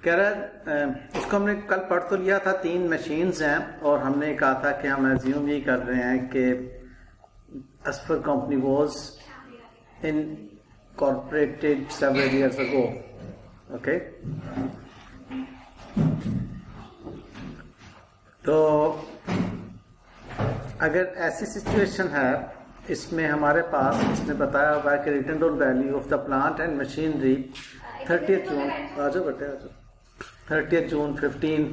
कह रहा है इसको हमने कल पढ़ तो लिया था, 3 मशीन्स हैं और हमने कहा था कि हम एज्यूम ये कर रहे हैं कि Asfar company was incorporated several years ago. Okay, तो अगर ऐसी सिचुएशन है, इसमें हमारे पास इसने बताया हुआ है कि return on value of the plant and machinery 30 जून, आ जाओ बेटे आ जाओ, 30 जून 15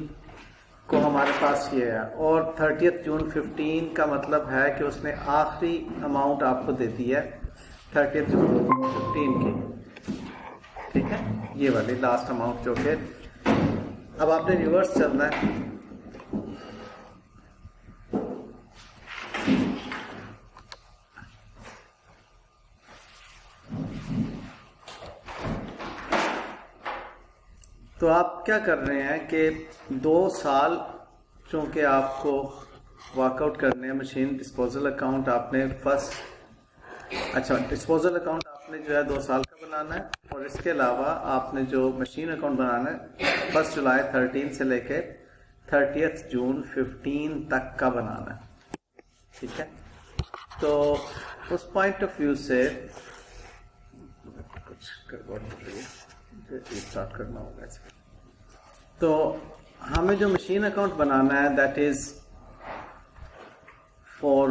को हमारे पास ये है। और 30 जून 15 का मतलब है कि उसने आखिरी अमाउंट आपको दे दी है 30 जून 15 की, ठीक है, ये वाली लास्ट अमाउंट जो कि अब आपने रिवर्स चलना है। तो आप क्या कर रहे हैं कि 2 साल चूंकि आपको वर्कआउट करने हैं, मशीन डिस्पोजल अकाउंट आपने डिस्पोजल अकाउंट आपने जो है 2 साल का बनाना है, और इसके अलावा आपने जो मशीन अकाउंट बनाना है 1 जुलाई 13 से लेके 30 जून 15 तक का बनाना है, ठीक है। तो उस पॉइंट ऑफ व्यू से कुछ गड़बड़ हो रही है, स्टार्ट करना होगा इसमें। तो हमें जो मशीन अकाउंट बनाना है that is for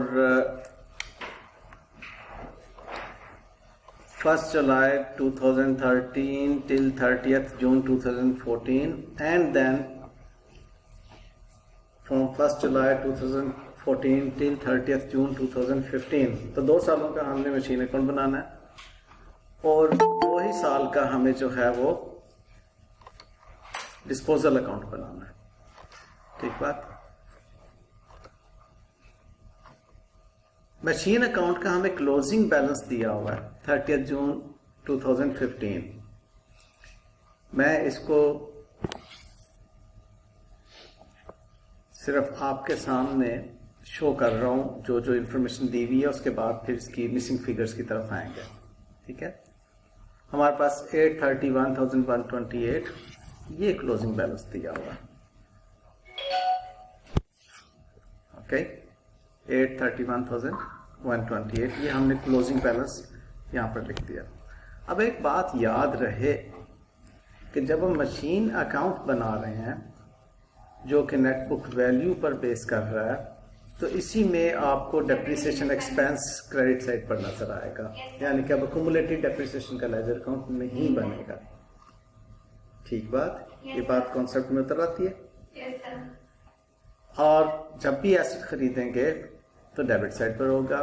1 July 2013 till 30 June 2014 and then from 1 July 2014 till 30 June 2015। तो 2 सालों का हमने मशीन अकाउंट बनाना है और 2 ही साल का हमें जो है वो डिस्पोजल अकाउंट बनाना है, ठीक बात। मशीन अकाउंट का हमें क्लोजिंग बैलेंस दिया हुआ है 30 जून 2015। मैं इसको सिर्फ आपके सामने शो कर रहा हूं, जो जो इंफॉर्मेशन दी हुई है, उसके बाद फिर इसकी मिसिंग फिगर्स की तरफ आएंगे, ठीक है। हमारे पास 831,128 ये क्लोजिंग बैलेंस दिया हुआ है, ओके। 831,128 ये हमने क्लोजिंग बैलेंस यहां पर लिख दिया। अब एक बात याद रहे कि जब हम मशीन अकाउंट बना रहे हैं जो कि नेट बुक वैल्यू पर बेस कर रहा है, तो इसी में आपको डेप्रिसिएशन एक्सपेंस क्रेडिट साइड पर नजर आएगा, यानी कि अब अक्यूमुलेटेड डेप्रिसिएशन का लेजर अकाउंट नहीं बनेगा, ठीक बात। ये बात कॉन्सेप्ट में उतर आती है। और जब भी एसेट खरीदेंगे तो डेबिट साइड पर होगा,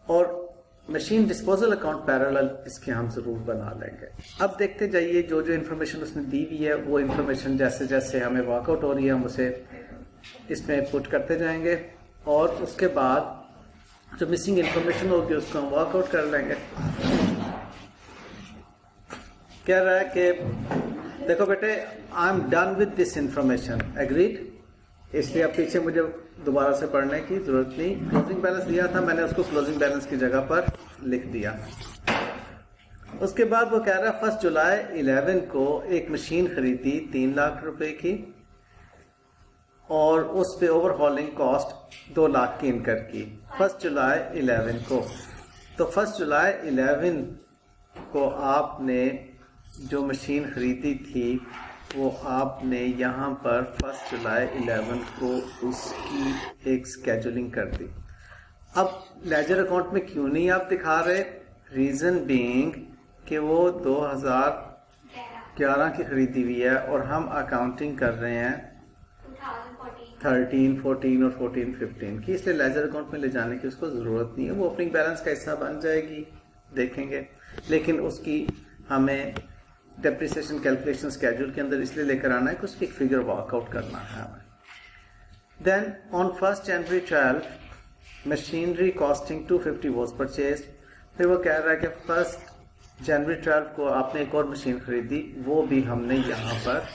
और मशीन डिस्पोजल अकाउंट पैरेलल इसके हम जरूर बना लेंगे। अब देखते जाइए जो जो इन्फॉर्मेशन उसने दी हुई है, वो इन्फॉर्मेशन जैसे जैसे हमें वर्कआउट हो रही है हम उसे इसमें पुट करते जाएंगे, और उसके बाद जो मिसिंग इंफॉर्मेशन होगी उसको हम वर्कआउट कर लेंगे। कह रहा है कि देखो बेटे, I am done with this information, agreed, इसलिए अब पीछे मुझे दोबारा से पढ़ने की जरूरत नहीं। क्लोजिंग बैलेंस दिया था, मैंने उसको क्लोजिंग बैलेंस की जगह पर लिख दिया। उसके बाद वो कह रहा है 1 जुलाई 11 को एक मशीन खरीदी 3 लाख रुपए की, और उस पे ओवरहॉलिंग कॉस्ट 2 लाख की इनकर की 1 जुलाई 11 को। तो 1 जुलाई 11 को आपने जो मशीन खरीदी थी वो आपने यहाँ पर 1 जुलाई 11 को उसकी एक स्केजुलिंग कर दी। अब लेजर अकाउंट में क्यों नहीं आप दिखा रहे? रीजन बीइंग कि वो 2011 की खरीदी हुई है और हम अकाउंटिंग कर रहे हैं 13, 14 और 14, 15 की, इसलिए लेजर अकाउंट में ले जाने की उसको जरूरत नहीं है। वो ओपनिंग बैलेंस का हिस्सा बन जाएगी, देखेंगे, लेकिन उसकी हमें डेप्रिसिएशन कैलकुलेशन स्केड्यूल के अंदर इसलिए लेकर आना है कि उसकी एक फिगर वर्कआउट करना है हमें। Then on 1 January 12 machinery costing 250 was purchase. फिर वो कह रहा है कि 1 जनवरी 12 को आपने एक और मशीन खरीदी, वो भी हमने यहाँ पर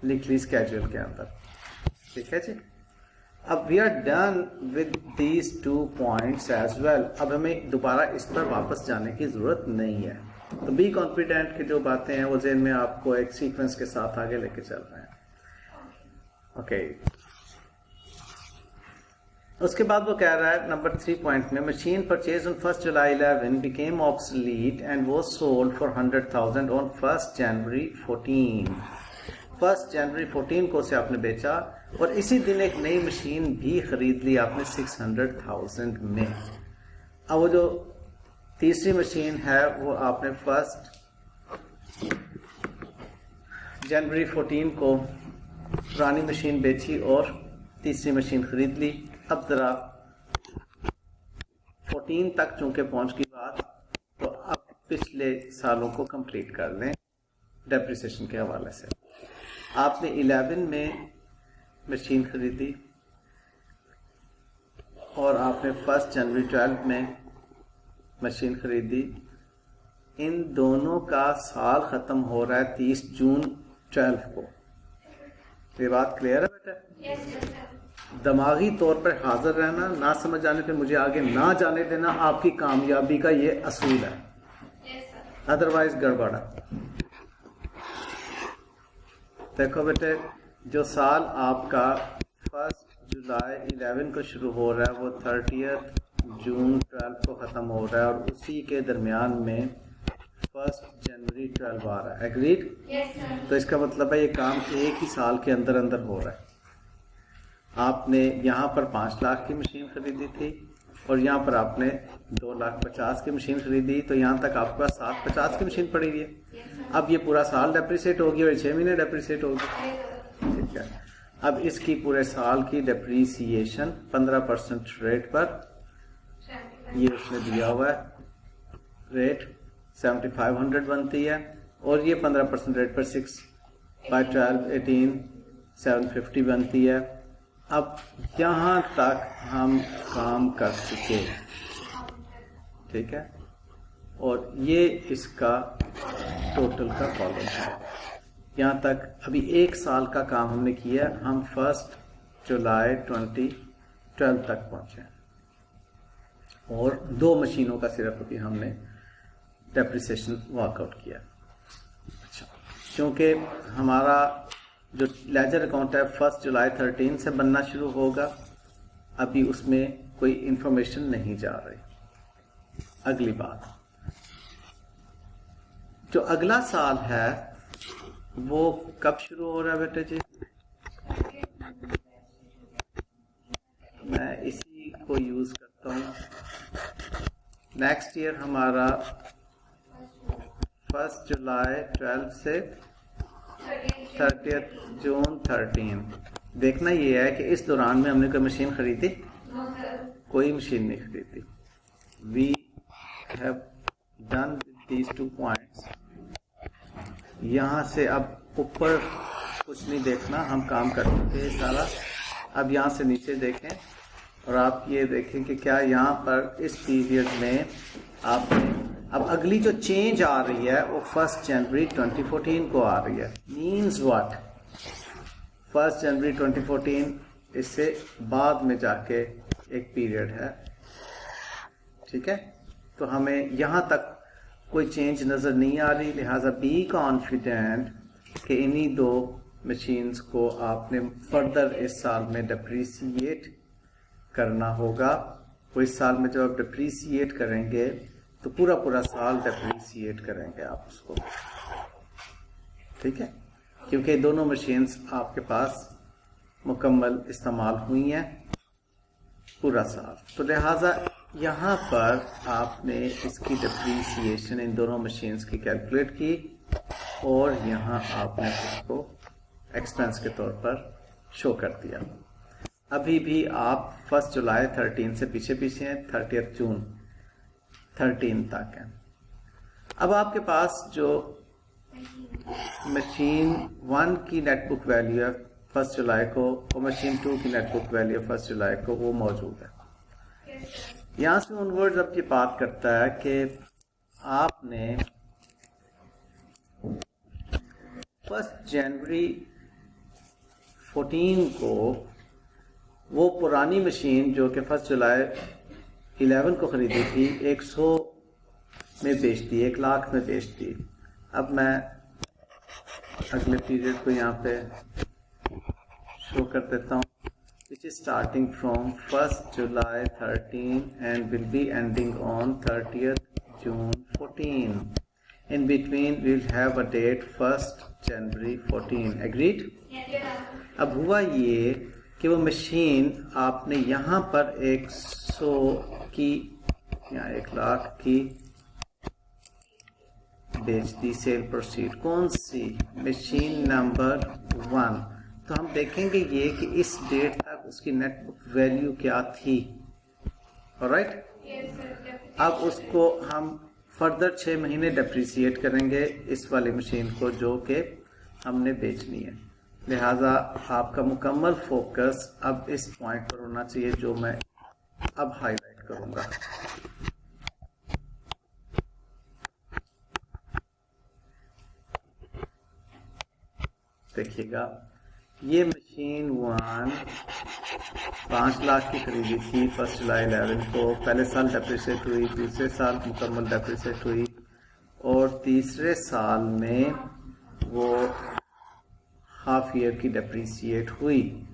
लिख ली स्केड्यूल के अंदर, ठीक है जी। अब we are done with these 2 points as well. अब हमें दोबारा इस पर वापस जाने की जरूरत नहीं है। तो बी कॉन्फिडेंट की जो बातें हैं वो ज़हन में आपको एक सीक्वेंस के साथ आगे लेके चल रहे हैं। ओके उसके बाद वो कह रहा है नंबर 3 पॉइंट में, machine purchase on 1 July 11 became obsolete and was sold for 100,000 on 1 जनवरी 14। 1 जनवरी 14 को उसे आपने बेचा और इसी दिन एक नई मशीन भी खरीद ली आपने 600,000 में। अब वो जो तीसरी मशीन है वो आपने 1 जनवरी 14 को पुरानी मशीन बेची और तीसरी मशीन खरीद ली। अब ज़रा 14 तक चूंकि पहुंच गई बात, तो अब पिछले सालों को कंप्लीट कर लें डेप्रिसिएशन के हवाले से। आपने 11 में मशीन खरीदी और आपने 1 जनवरी 12 में मशीन खरीदी। इन दोनों का साल ख़त्म हो रहा है 30 जून 12 को। ये बात क्लियर है बेटा? yes, दिमागी तौर पर हाजिर रहना, ना समझ आने पे मुझे आगे ना जाने देना, आपकी कामयाबी का ये असूल है। yes, अदरवाइज गड़बड़ है। देखो बेटे, जो साल आपका 1 जुलाई 11 को शुरू हो रहा है वो 30 जून 12 को ख़त्म हो रहा है और उसी के दरमियान में 1 जनवरी 12 आ रहा है। एग्रीड? yes, तो इसका मतलब है ये काम एक ही साल के अंदर अंदर हो रहा है। आपने यहाँ पर 5 लाख की मशीन खरीदी थी और यहाँ पर आपने 2,50,000 की मशीन खरीदी, तो यहाँ तक आपके पास 750 की मशीन पड़ी हुई है। yes, अब ये पूरा साल डेप्रिसिएट होगी और 6 महीने डेप्रिसिएट होगी। ठीक है, अब इसकी पूरे साल की डेप्रिसिएशन 15% रेट पर, ये उसने दिया हुआ है रेट 7500 बनती है और ये 15% रेट पर 6 by 12 18 750 बनती है। अब यहाँ तक हम काम कर चुके, ठीक है, और ये इसका टोटल का कॉलम है। यहाँ तक अभी 1 साल का काम हमने किया। हम 1 जुलाई 2012 तक पहुँचे और 2 मशीनों का सिर्फ अभी हमने डेप्रिसिएशन वर्कआउट किया। अच्छा, क्योंकि हमारा जो लेजर अकाउंट है 1 जुलाई 13 से बनना शुरू होगा, अभी उसमें कोई इंफॉर्मेशन नहीं जा रही। अगली बात, जो अगला साल है वो कब शुरू हो रहा है बेटे जी? मैं इसी को यूज करता हूँ। नेक्स्ट ईयर हमारा 1 जुलाई 12 से 30 जून 13। देखना ये है कि इस दौरान में हमने कोई मशीन खरीदी? कोई मशीन नहीं खरीदी। We have done these 2 points. यहाँ से अब ऊपर कुछ नहीं देखना, हम काम कर चुके हैं सारा। अब यहाँ से नीचे देखें और आप ये देखें कि क्या यहाँ पर इस पीरियड में आपने, अब अगली जो चेंज आ रही है वो 1 जनवरी 2014 को आ रही है। Means what? 1 जनवरी 2014 इससे बाद में जाके एक पीरियड है। ठीक है, तो हमें यहाँ तक कोई चेंज नज़र नहीं आ रही, लिहाजा बी कॉन्फिडेंट कि इन्हीं 2 मशीन्स को आपने फर्दर इस साल में डिप्रिसिएट करना होगा। वो इस साल में जब आप डिप्रिसिएट करेंगे तो पूरा पूरा साल डिप्रिसिएट करेंगे आप उसको। ठीक है, क्योंकि दोनों मशीन्स आपके पास मुकम्मल इस्तेमाल हुई हैं पूरा साल, तो लिहाजा यहाँ पर आपने इसकी डिप्रिसिएशन इन दोनों मशीन्स की कैलकुलेट की और यहाँ आपने उसको एक्सपेंस के तौर पर शो कर दिया। अभी भी आप 1 जुलाई 13 से पीछे पीछे हैं, 30 जून 13 तक है। अब आपके पास जो मशीन 1 की नेटबुक वैल्यू है 1 जुलाई को और मशीन 2 की नेटबुक वैल्यू 1 जुलाई को, वो मौजूद है। यहाँ से ऑनवर्ड्स अब ये बात करता है कि आपने 1 जनवरी 14 को वो पुरानी मशीन जो कि 1 जुलाई 11 को खरीदी थी 100 में बेच दी, 1 लाख में बेच दी। अब मैं अगले पीरियड को यहाँ पे शो कर देता हूँ, which is starting from 1st July 13 and will be ending on 30th June 14. In between we'll have a date 1st January 14. Agreed? अब हुआ ये कि वो मशीन आपने यहाँ पर 100 की या 1 लाख की बेच दी, सेल प्रोसीड। कौन सी? Machine number 1। तो हम देखेंगे ये कि इस डेट तक उसकी नेट बुक वैल्यू क्या थी। ऑलराइट, अब उसको हम फर्दर 6 महीने डेप्रिसिएट करेंगे इस वाली मशीन को जो कि हमने बेचनी है। लिहाजा आपका मुकम्मल फोकस अब इस पॉइंट पर होना चाहिए जो मैं अब हाईलाइट करूंगा। देखिएगा, ये मशीन 1 5 लाख की खरीदी थी 1 जुलाई 11 को। पहले साल डेप्रिसिएट हुई, दूसरे साल मुकम्मल डेप्रिसिएट हुई और तीसरे साल में वो हाफ ईयर की डेप्रिसिएट हुई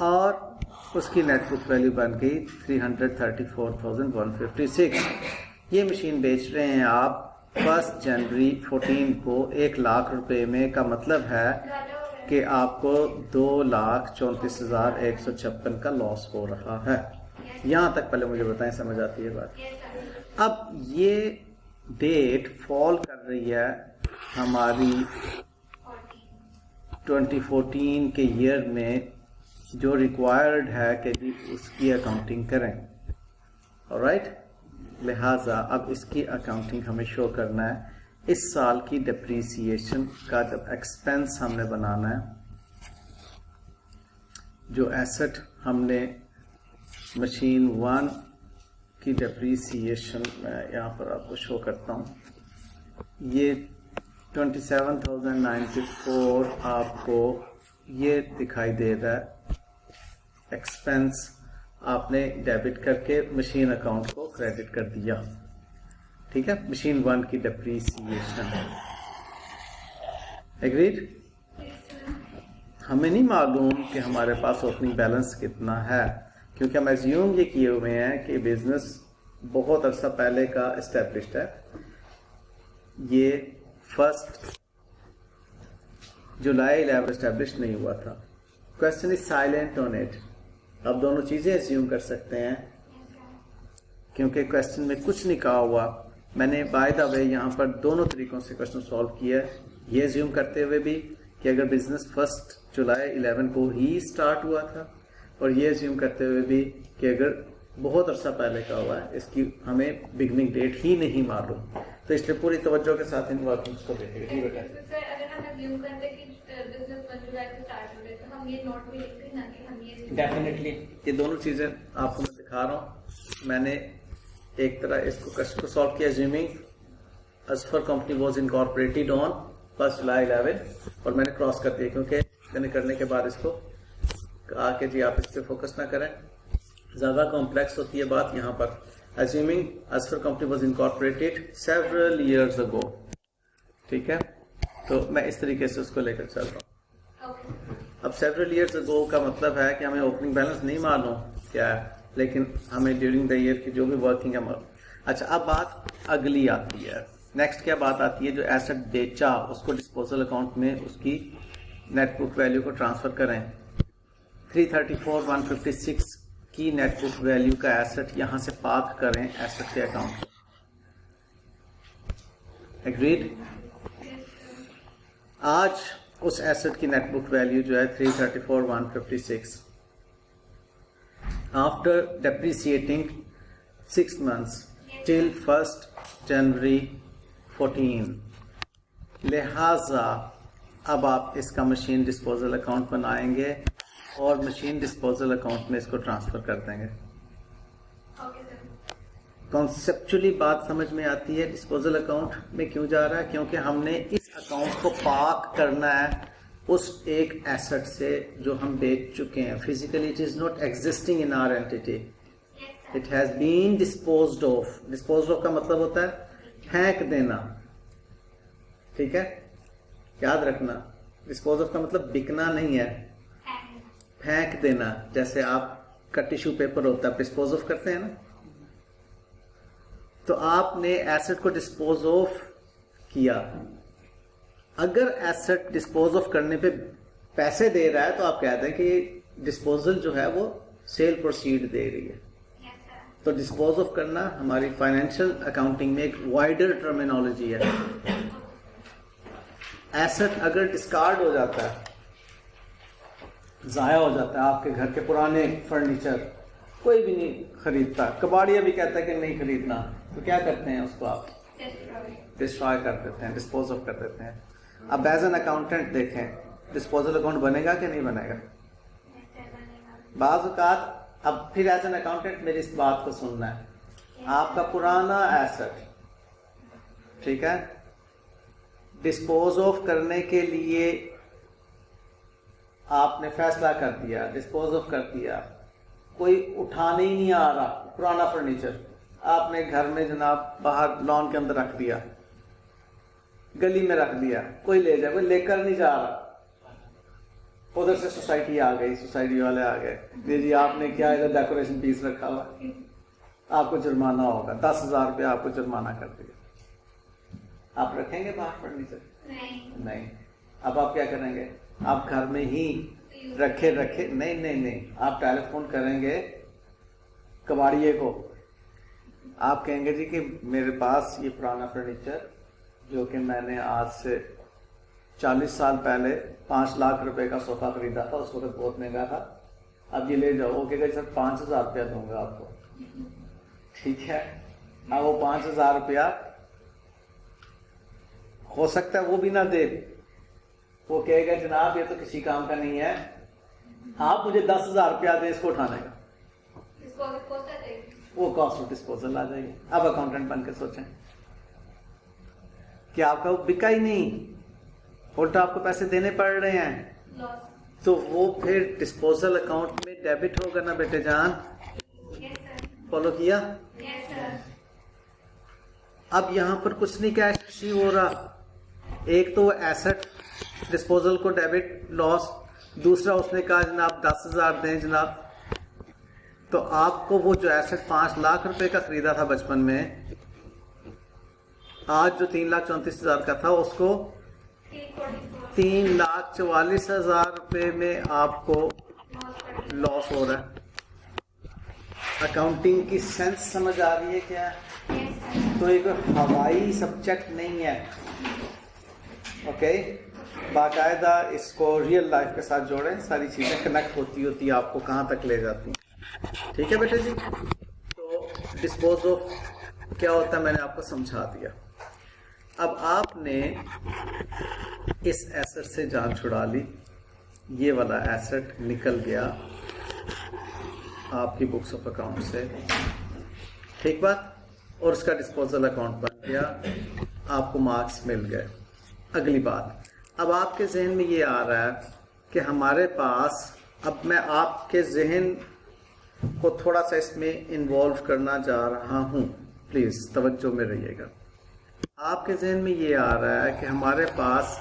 और उसकी नेट बुक वैल्यू बन गई 334,156। ये मशीन बेच रहे हैं आप 1 जनवरी 14 को 1 लाख रुपए में। का मतलब है कि आपको 2,34,156 का लॉस हो रहा है। यहाँ तक पहले मुझे बताएं, समझ आती है बात? अब ये डेट फॉल कर रही है हमारी 2014 के ईयर में, जो रिक्वायर्ड है कि जी उसकी अकाउंटिंग करें। ऑलराइट, लिहाजा अब इसकी अकाउंटिंग हमें शो करना है। इस साल की डेप्रीसिएशन का जब एक्सपेंस हमने बनाना है, जो एसेट हमने मशीन 1 की डेप्रीसिएशन मैं यहाँ पर आपको शो करता हूँ, ये 27,094 आपको ये दिखाई दे रहा है। एक्सपेंस आपने डेबिट करके मशीन अकाउंट को क्रेडिट कर दिया। ठीक है, मशीन 1 की डेप्रीसिएशन। एग्रीड? हमें नहीं मालूम कि हमारे पास ओपनिंग बैलेंस कितना है, क्योंकि हम एज्यूम ये किए हुए हैं कि बिजनेस बहुत अरसा पहले का एस्टेब्लिश्ड है। ये 1 जुलाई 11 एस्टेब्लिश नहीं हुआ था। Question is silent on it. आप दोनों चीजें एज्यूम कर सकते हैं क्योंकि क्वेश्चन में कुछ नहीं कहा हुआ। मैंने बाय द वे यहाँ पर दोनों तरीकों से क्वेश्चन सॉल्व किया है, ये एज्यूम करते हुए भी कि अगर बिजनेस 1 जुलाई 11 को ही स्टार्ट हुआ था, और ये एज्यूम करते हुए भी कि अगर बहुत अरसा पहले का हुआ है, इसकी हमें बिगनिंग डेट ही नहीं मालूम। तो इसलिए पूरी तवज्जो के साथ इन वर्किंग्स को देखेंगे। डेफिनेटली ये दोनों चीजें आपको मैं दिखा रहा हूँ। मैंने एक तरह इसको क्वेश्चन को सॉल्व किया, assuming Asfar company was incorporated on 1 जुलाई 11, और मैंने क्रॉस कर दिया क्योंकि मैंने करने के बाद इसको कहा कि जी आप इस पर फोकस ना करें, ज्यादा कॉम्प्लेक्स होती है बात यहाँ पर। Assuming Asfar company was incorporated several years ago. ठीक है, तो मैं इस तरीके से उसको लेकर चल रहा हूँ। अब सेवरल इयर्स अगो का मतलब है कि हमें ओपनिंग बैलेंस नहीं मालूम क्या है, लेकिन हमें ड्यूरिंग द ईयर की जो भी वर्किंग है मालूम। अच्छा, अब बात अगली आती है। नेक्स्ट क्या बात आती है? जो एसेट बेचा उसको डिस्पोजल अकाउंट में उसकी नेट बुक वैल्यू को ट्रांसफर करें। 334,156 की नेट बुक वैल्यू का एसेट यहां से पार्क करें एसेट के अकाउंट। एग्रीड? आज उस एसेट की नेट बुक वैल्यू जो है 334,156 after depreciating 6 months till 1 January 14। लिहाजा अब आप इसका मशीन डिस्पोजल अकाउंट बनाएंगे और मशीन डिस्पोजल अकाउंट में इसको ट्रांसफर कर देंगे। कॉन्सेप्चुअली बात समझ में आती है डिस्पोजल अकाउंट में क्यों जा रहा है? क्योंकि हमने इस अकाउंट को पार्क करना है उस एक एसेट से जो हम बेच चुके हैं। Physically it is not existing in our entity. It has been disposed of. Disposed of का मतलब होता है फेंक देना, ठीक है, याद रखना। डिस्पोज ऑफ का मतलब बिकना नहीं है, फेंक देना। जैसे आपका टिश्यू पेपर होता है, डिस्पोज ऑफ करते हैं ना, तो आपने एसेट को डिस्पोज ऑफ किया। अगर एसेट डिस्पोज ऑफ करने पे पैसे दे रहा है तो आप कहते हैं कि डिस्पोजल जो है वो सेल प्रोसीड दे रही है। तो डिस्पोज ऑफ करना हमारी फाइनेंशियल अकाउंटिंग में एक वाइडर टर्मिनोलॉजी है। एसेट अगर डिस्कार्ड हो जाता है, जाया हो जाता है, आपके घर के पुराने फर्नीचर कोई भी नहीं खरीदता, कबाड़िया भी कहता है कि नहीं खरीदना, तो क्या करते हैं उसको आप डिस्ट्रॉय कर देते हैं, डिस्पोज ऑफ कर देते हैं। अब एज एन अकाउंटेंट देखें, डिस्पोजल अकाउंट बनेगा कि नहीं बनेगा? बाज़ औक़ात, अब फिर एज एन अकाउंटेंट मेरी इस बात को सुनना है, आपका पुराना एसेट, ठीक है, डिस्पोज ऑफ करने के लिए आपने फैसला कर दिया, डिस्पोज ऑफ कर दिया, कोई उठाने ही नहीं आ रहा पुराना फर्नीचर, आपने घर में जनाब बाहर लॉन के अंदर रख दिया, गली में रख दिया, कोई ले जाए, कोई लेकर नहीं जा रहा। उधर से सोसाइटी आ गई, सोसाइटी वाले आ गए, जी आपने क्या इधर डेकोरेशन पीस रखा हुआ, आपको जुर्माना होगा, 10,000 रुपया आपको जुर्माना कर दिया। आप रखेंगे बाहर फर्नीचर? नहीं। अब आप क्या करेंगे? आप घर में ही रखे नहीं, आप टेलीफोन करेंगे कबाड़िए को, आप कहेंगे जी कि मेरे पास ये पुराना फर्नीचर जो कि मैंने आज से 40 साल पहले 5 लाख रुपए का सोफा खरीदा था, उस वक्त बहुत महंगा था, अब ये ले जाओ। वो कहेगा सर 5,000 रुपया दूंगा आपको, ठीक है। अब वो 5,000 रुपया हो सकता है वो भी ना दे, वो कहेगा जनाब ये तो किसी काम का नहीं है, आप मुझे 10,000 रुपया दें इसको उठाने का, वो कॉस्ट ऑफ डिस्पोजल आ जाएगी। अब अकाउंटेंट बन के सोचें कि आपका वो बिका ही नहीं, उल्टा आपको पैसे देने पड़ रहे हैं, तो वो फिर डिस्पोजल अकाउंट में डेबिट होगा ना बेटे जान? फॉलो किया? अब यहां पर कुछ नहीं कैश हो रहा, एक तो एसेट डिस्पोजल को डेबिट लॉस, दूसरा उसने कहा जनाब 10,000 दें जनाब, तो आपको वो जो एसेट 5 लाख रुपए का खरीदा था बचपन में, आज जो 3,34,000 का था, उसको 3,44,000 रुपए में आपको लॉस हो रहा है। अकाउंटिंग की सेंस समझ आ रही है क्या? तो एक हवाई सब्जेक्ट नहीं है, ओके। बाकायदा इसको रियल लाइफ के साथ जोड़ें, सारी चीजें कनेक्ट होती आपको कहाँ तक ले जाती हैं, ठीक है बेटे जी। तो डिस्पोज ऑफ क्या होता है मैंने आपको समझा दिया। अब आपने इस एसेट से जान छुड़ा ली, ये वाला एसेट निकल गया आपकी बुक्स ऑफ अकाउंट से, ठीक बात, और उसका डिस्पोजल अकाउंट बन गया, आपको मार्क्स मिल गए। अगली बात, अब आपके जहन में ये आ रहा है कि हमारे पास, अब मैं आपके जहन को थोड़ा सा इसमें इन्वॉल्व करना जा रहा हूं, प्लीज तवज्जो में रहिएगा। आपके जहन में ये आ रहा है कि हमारे पास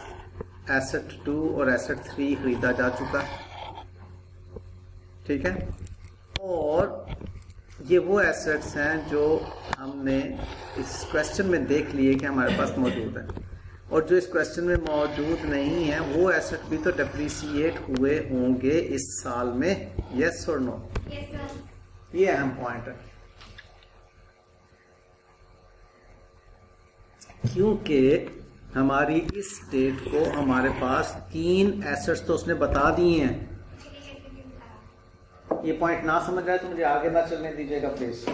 एसेट 2 और एसेट 3 खरीदा जा चुका है, ठीक है, और ये वो एसेट्स हैं जो हमने इस क्वेश्चन में देख लिए कि हमारे पास मौजूद है, और जो इस क्वेश्चन में मौजूद नहीं है वो एसेट भी तो डेप्रिसिएट हुए होंगे इस साल में, यस और नो? ये अहम पॉइंट है, क्योंकि हमारी इस डेट को हमारे पास 3 एसेट्स तो उसने बता दिए हैं। ये पॉइंट ना समझ आए तो मुझे आगे ना चलने दीजिएगा प्लीज।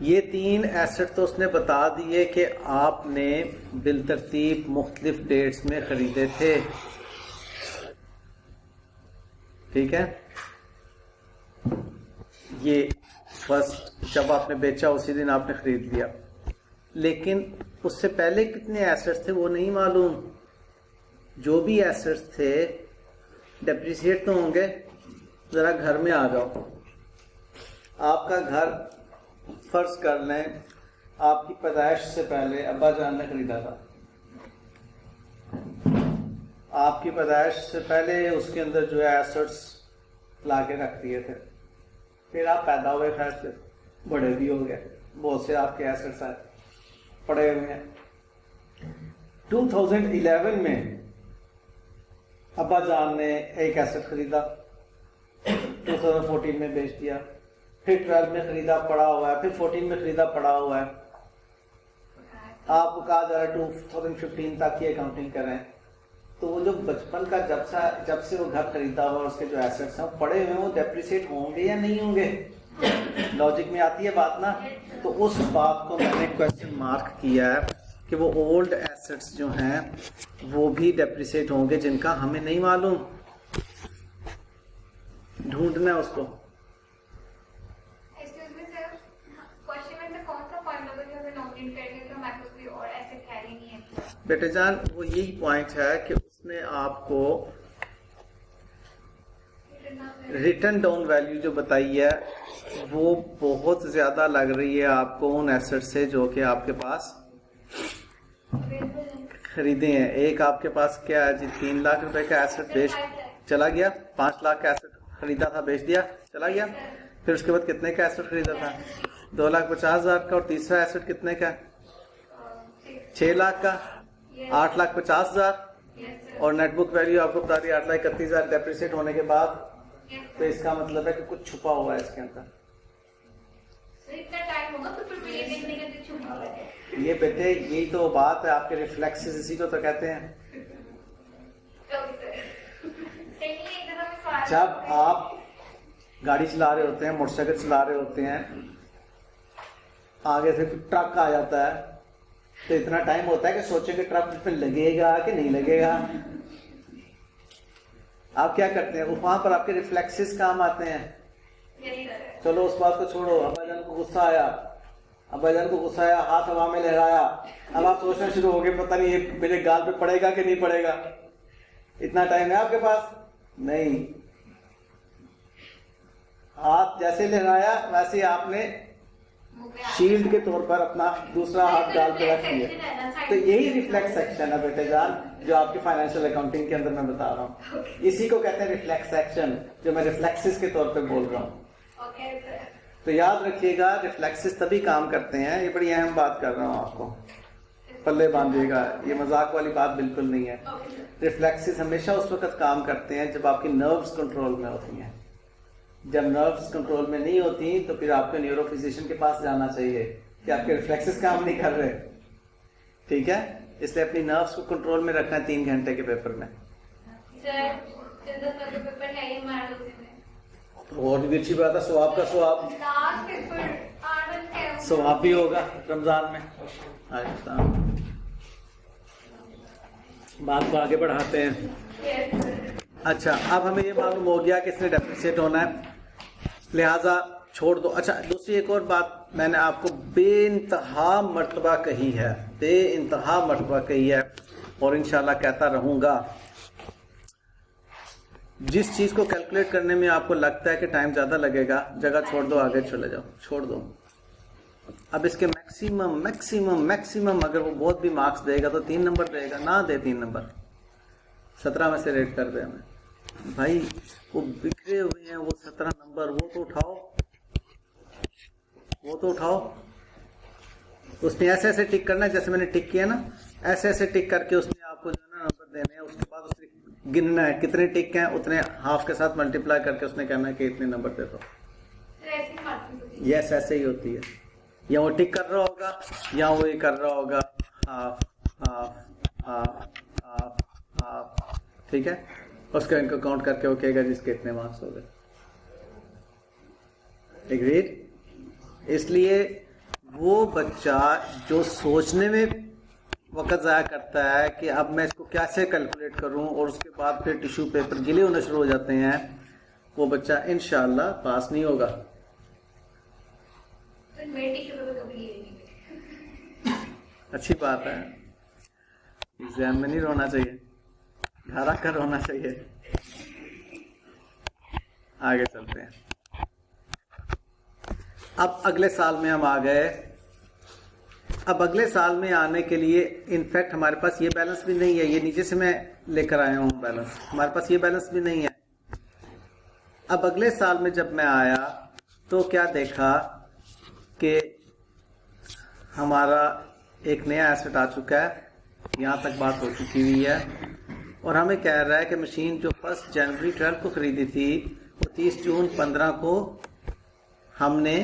ये 3 एसेट तो उसने बता दिए कि आपने बिलतरतीब मुख्तलिफ डेट्स में खरीदे थे, ठीक है। ये फर्स्ट जब आपने बेचा उसी दिन आपने खरीद लिया, लेकिन उससे पहले कितने एसेट्स थे वो नहीं मालूम। जो भी एसेट्स थे डेप्रिसिएट तो होंगे, जरा घर में आ जाओ, आपका घर फर्ज कर लें आपकी पैदाइश से पहले अब्बा जान ने खरीदा था, आपकी पैदाइश से पहले उसके अंदर जो है एसेट्स ला के रख दिए थे, फिर आप पैदा हुए, खैर से बड़े भी हो गए, बहुत से आपके एसेट्स आए पड़े हुए हैं। 2011 में अब्बा जान ने एक एसेट खरीदा, 2014 में बेच दिया, फिर 12 में खरीदा पड़ा हुआ है, फिर 14 में खरीदा पड़ा हुआ है। आपको कहा जा रहा है 2015 तक की अकाउंटिंग करें, तो वो जो बचपन का जब से वो घर खरीदा हुआ उसके जो एसेट्स हैं पड़े हुए हैं, वो डेप्रिसिएट होंगे या नहीं होंगे? लॉजिक में आती है बात ना। तो उस बात को मैंने क्वेश्चन मार्क किया है कि वो ओल्ड एसेट्स जो हैं वो भी डेप्रिसिएट होंगे, जिनका हमें नहीं मालूम, ढूंढना है उसको। बेटे जान, वो यही पॉइंट है कि उसने आपको रिटर्न डाउन वैल्यू जो बताई है वो बहुत ज्यादा लग रही है आपको उन एसेट से जो कि आपके पास खरीदे हैं। एक आपके पास क्या है जी, 3 लाख रुपए का एसेट बेच चला गया, 5 लाख का एसेट खरीदा था बेच दिया चला गया, फिर उसके बाद कितने का एसेट खरीदा था? 2,50,000 का, और तीसरा एसेट कितने का? 6 लाख का, 8,50,000, और नेटबुक वैल्यू आपको बता दी 8,31,000 डेप्रिसिएट होने के बाद। तो इसका मतलब है कि कुछ छुपा हुआ है इसके अंदर। ये बेटे यही तो बात है, आपके रिफ्लेक्सेस इसी को तो कहते हैं। जब आप गाड़ी चला रहे होते हैं, मोटरसाइकिल चला रहे होते हैं, आगे से ट्रक आ जाता है, तो इतना टाइम होता है कि सोचेंगे ट्रक पे लगेगा कि नहीं लगेगा। आप क्या करते हैं, वहां पर आपके रिफ्लेक्सेस काम आते हैं। चलो उस बात को छोड़ो, अब्बाजान को गुस्सा आया, हाथ हवा में लहराया, अब आप सोचना शुरू हो गए पता नहीं ये मेरे गाल पे पड़ेगा कि नहीं पड़ेगा। इतना टाइम है आपके पास? नहीं। हाथ जैसे लहराया वैसे आपने शील्ड के तौर पर अपना दूसरा हाथ डाल के रख दिया। तो यही रिफ्लेक्स एक्शन है बेटे जान, जो आपकी फाइनेंशियल अकाउंटिंग के अंदर मैं बता रहा हूँ। इसी को कहते हैं रिफ्लेक्स एक्शन, जो मैं रिफ्लेक्सिस के तौर पे बोल रहा हूँ। तो याद रखिएगा, रिफ्लेक्सिस तभी काम करते हैं, ये बड़ी अहम बात कर रहा हूँ आपको, पल्ले बांधिएगा, ये मजाक वाली बात बिल्कुल नहीं है। रिफ्लेक्सिस हमेशा उस वक्त काम करते हैं जब आपकी नर्व्स कंट्रोल में होती हैं। जब नर्व्स कंट्रोल में नहीं होती तो फिर आपको न्यूरो फिजिशियन के पास जाना चाहिए कि आपके रिफ्लेक्सेस काम नहीं कर रहे। ठीक है, इसलिए अपनी नर्व्स को कंट्रोल में रखना है 3 घंटे के पेपर में। और भी अच्छी बात है, स्वाब का स्वाब भी होगा रमजान में। बात को आगे बढ़ाते हैं। अच्छा, अब हमें ये मालूम हो गया कि इसने डेप्रिसिएट होना है, लिहाजा छोड़ दो। अच्छा, दूसरी एक और बात मैंने आपको बेइंतहा मर्तबा कही है, बेइंतहा मर्तबा कही है, और इंशाल्लाह कहता रहूंगा। जिस चीज को कैलकुलेट करने में आपको लगता है कि टाइम ज्यादा लगेगा, जगह छोड़ दो, आगे चले जाओ, छोड़ दो। अब इसके मैक्सिमम अगर वो बहुत भी मार्क्स देगा तो 3 नंबर देगा, ना दे 3 नंबर, 17 में से रेट कर दे हमें। भाई वो बिखरे हुए हैं वो 17 नंबर, वो तो उठाओ। उसने ऐसे ऐसे टिक करना है, जैसे मैंने टिक किया ना, ऐसे ऐसे टिक करके उसने आपको जो है ना नंबर देने हैं। उसके बाद उसने गिनना है कितने टिक हैं, उतने हाफ के साथ मल्टीप्लाई करके उसने कहना है कि इतने नंबर दे दो। यस, ऐसे ही होती है। या वो टिक कर रहा होगा या वो ये कर रहा होगा, half half half half half. ठीक है, उसका इनको काउंट करके वो कहेगा जिसके इतने मार्क्स हो गए। एग्रीड? इसलिए वो बच्चा जो सोचने में वक्त ज़ाया करता है कि अब मैं इसको कैसे कैलकुलेट करूं, और उसके बाद फिर टिश्यू पेपर गिले होने शुरू हो जाते हैं, वो बच्चा इंशाल्लाह पास नहीं होगा। अच्छी बात है, एग्जाम में नहीं रोना चाहिए, घर आकर रोना चाहिए। आगे चलते हैं। अब अगले साल में हम आ गए। अब अगले साल में आने के लिए इनफैक्ट हमारे पास ये बैलेंस भी नहीं है, ये नीचे से मैं लेकर आया हूँ बैलेंस, हमारे पास ये बैलेंस भी नहीं है। अब अगले साल में जब मैं आया तो क्या देखा कि हमारा एक नया एसेट आ चुका है, यहाँ तक बात हो चुकी हुई है, और हमें कह रहा है कि मशीन जो 1 जनवरी 12 को खरीदी थी वो 30 जून 15 को हमने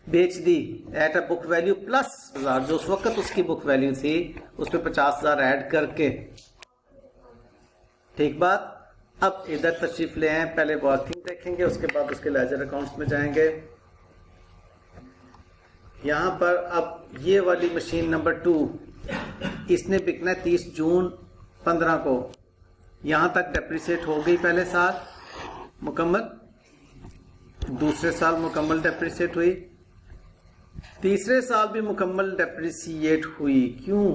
बेच दी at a book value plus 1000, जो उस वक्त उसकी बुक वैल्यू थी उस पर 50,000 ऐड करके। ठीक बात। अब इधर तशरीफ ले आए, पहले वर्किंग देखेंगे, उसके बाद उसके लेजर अकाउंट्स में जाएंगे। यहां पर अब ये वाली मशीन नंबर 2, इसने बिकना है 30 जून 15 को। यहां तक डेप्रिसिएट हो गई, पहले साल मुकम्मल, दूसरे साल मुकम्मल डेप्रिसिएट हुई, तीसरे साल भी मुकम्मल डेप्रिसिएट हुई। क्यों?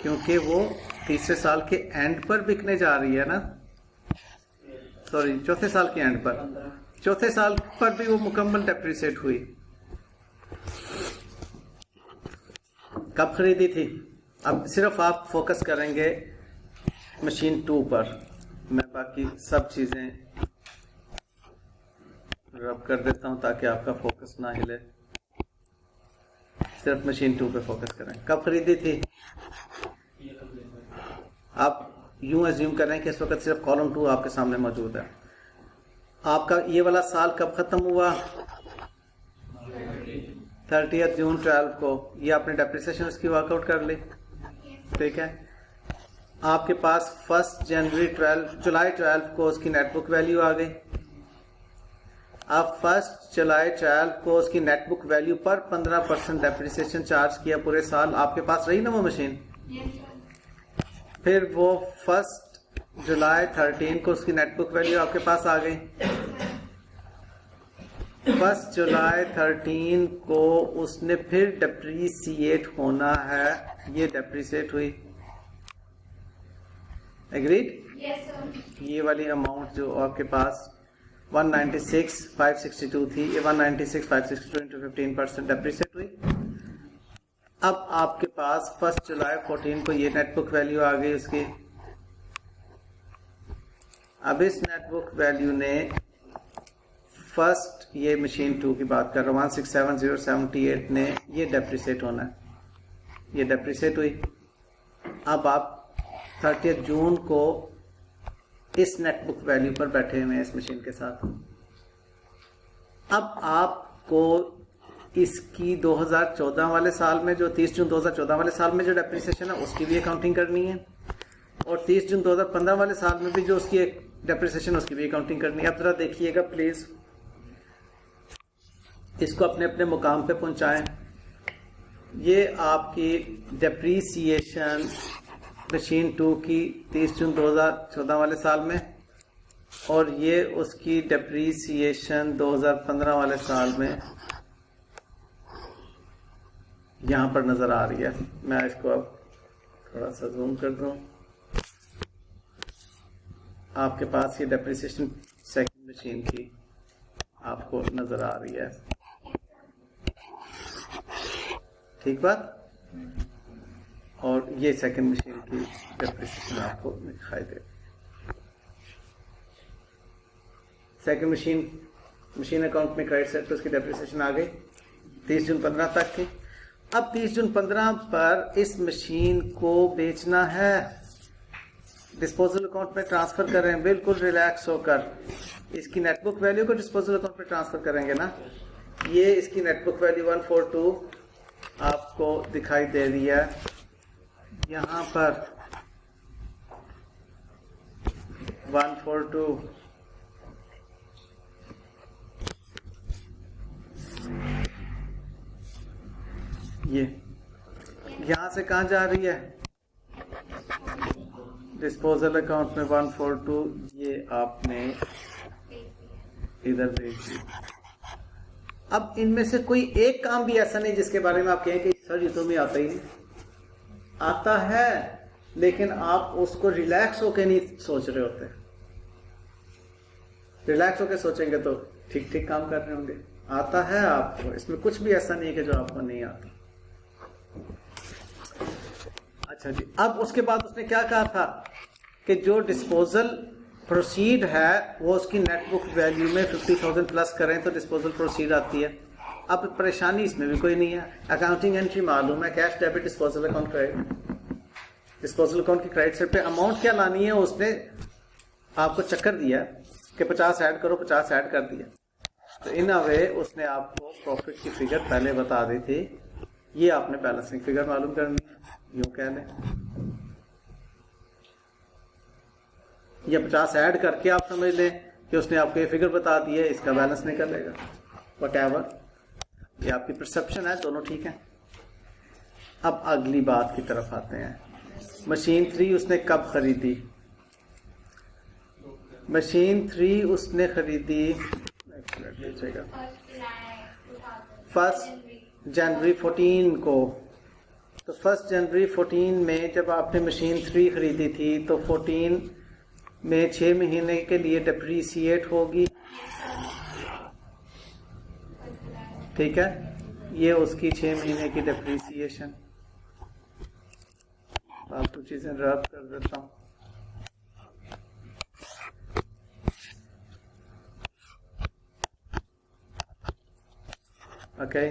क्योंकि वो तीसरे साल के एंड पर बिकने जा रही है ना, सॉरी चौथे साल के एंड पर, चौथे साल पर भी वो मुकम्मल डेप्रिसिएट हुई। कब खरीदी थी? अब सिर्फ आप फोकस करेंगे मशीन 2 पर, मैं बाकी सब चीजें रब कर देता हूं ताकि आपका फोकस ना हिले। सिर्फ मशीन 2 पे फोकस करें। कब खरीदी थी? आप यूं एज्यूम करें कि इस वक्त सिर्फ कॉलम 2 आपके सामने मौजूद है। आपका ये वाला साल कब खत्म हुआ? 30 जून 12 को। ये आपने डेप्रिसिएशन उसकी वर्कआउट कर ली, ठीक है। आपके पास 1 जुलाई 12 को उसकी नेटबुक वैल्यू आ गई। अब 1 जुलाई 12 को उसकी नेटबुक वैल्यू पर 15% डेप्रिसिएशन चार्ज किया पूरे साल। आपके पास रही ना वो मशीन? फिर वो 1 जुलाई 13 को उसकी नेटबुक वैल्यू आपके पास आ गई। 1 जुलाई 13 को उसने फिर डेप्रिसिएट होना है, ये डेप्रिसिएट हुई। एग्रीड? Yes sir. ये वाली अमाउंट जो आपके पास 196,562 थी, ये 196,562 इंटू 15% डेप्रिसिएट हुई। अब आपके पास 1 जुलाई 14 को ये नेटबुक वैल्यू आ गई उसकी। अब इस नेटबुक वैल्यू ने फर्स्ट, ये मशीन 2 की बात कर रहा हूँ, 167,078 ने ये डेप्रिसिएट होना है, ये डेप्रिसिएट हुई। अब आप 30 जून को इस नेटबुक वैल्यू पर बैठे हुए हैं इस मशीन के साथ। अब आपको इसकी 2014 वाले साल में, जो 30 जून 2014 वाले साल में जो डेप्रिसिएशन है उसकी भी अकाउंटिंग करनी है, और 30 जून 2015 वाले साल में भी जो उसकी एक डेप्रिसिएशन उसकी भी अकाउंटिंग करनी है। अब जरा देखिएगा प्लीज, इसको अपने अपने मुकाम पे पहुंचाएं। ये आपकी डेप्रिसिएशन मशीन 2 की 30 जून 2014 वाले साल में, और ये उसकी डेप्रिसिएशन 2015 वाले साल में यहां पर नजर आ रही है। मैं इसको अब थोड़ा सा जूम कर दूं। आपके पास ये डेप्रिसिएशन सेकंड मशीन की आपको नजर आ रही है, ठीक बात। और ये सेकंड मशीन की डेप्रिसिएशन आपको दिखाई दे। सेकंड मशीन अकाउंट में क्रेडिट सेट, तो उसकी डेप्रिसिएशन आ गई 30 जून 15 तक की। अब 30 जून 15 पर इस मशीन को बेचना है, डिस्पोजल अकाउंट में ट्रांसफर करें, बिल्कुल रिलैक्स होकर। इसकी नेटबुक वैल्यू को डिस्पोजल अकाउंट में ट्रांसफर करेंगे ना। ये इसकी नेटबुक वैल्यू 142 आपको दिखाई दे रही है यहां पर, 142। ये यहां से कहां जा रही है? डिस्पोजल अकाउंट में 142, ये आपने इधर भेज दी। अब इनमें से कोई एक काम भी ऐसा नहीं जिसके बारे में आप कहें कि सर ये तो मैं आता ही नहीं। आता है, लेकिन आप उसको रिलैक्स होके नहीं सोच रहे होते। रिलैक्स होके सोचेंगे तो ठीक ठीक काम कर रहे होंगे। आता है आपको, इसमें कुछ भी ऐसा नहीं है कि जो आपको नहीं आता। अच्छा जी, अब उसके बाद उसने क्या कहा था कि जो डिस्पोजल प्रोसीड है वो उसकी नेटबुक वैल्यू में 50,000 प्लस करें तो डिस्पोजल प्रोसीड आती है। अब परेशानी इसमें भी कोई नहीं है, अकाउंटिंग एंट्री मालूम है, cash debit disposal account credit. Disposal account की क्रेडिट साइड पे अमाउंट क्या लानी है, उसने आपको चक्कर दिया कि 50 ऐड करो, 50 ऐड कर दिया। तो इन अ वे उसने आपको प्रॉफिट की फिगर पहले बता दी थी, ये आपने बैलेंसिंग फिगर मालूम करनी, यूं कह लें, या 50 ऐड करके आप समझ लें कि उसने आपको ये फिगर बता दी है, इसका बैलेंस निकलेगा, व्हाटएवर, ये आपकी परसेप्शन है, दोनों ठीक है। अब अगली बात की तरफ आते हैं। मशीन 3 उसने कब खरीदी? मशीन 3 उसने खरीदी 1 जनवरी 14 को। तो 1 जनवरी 14 में जब आपने मशीन 3 खरीदी थी तो 14 में 6 महीने के लिए डिप्रीशिएट होगी, ठीक है, ये उसकी 6 महीने की डिप्रीसिएशन। फालतू चीजें रब कर देता हूँ। ओके,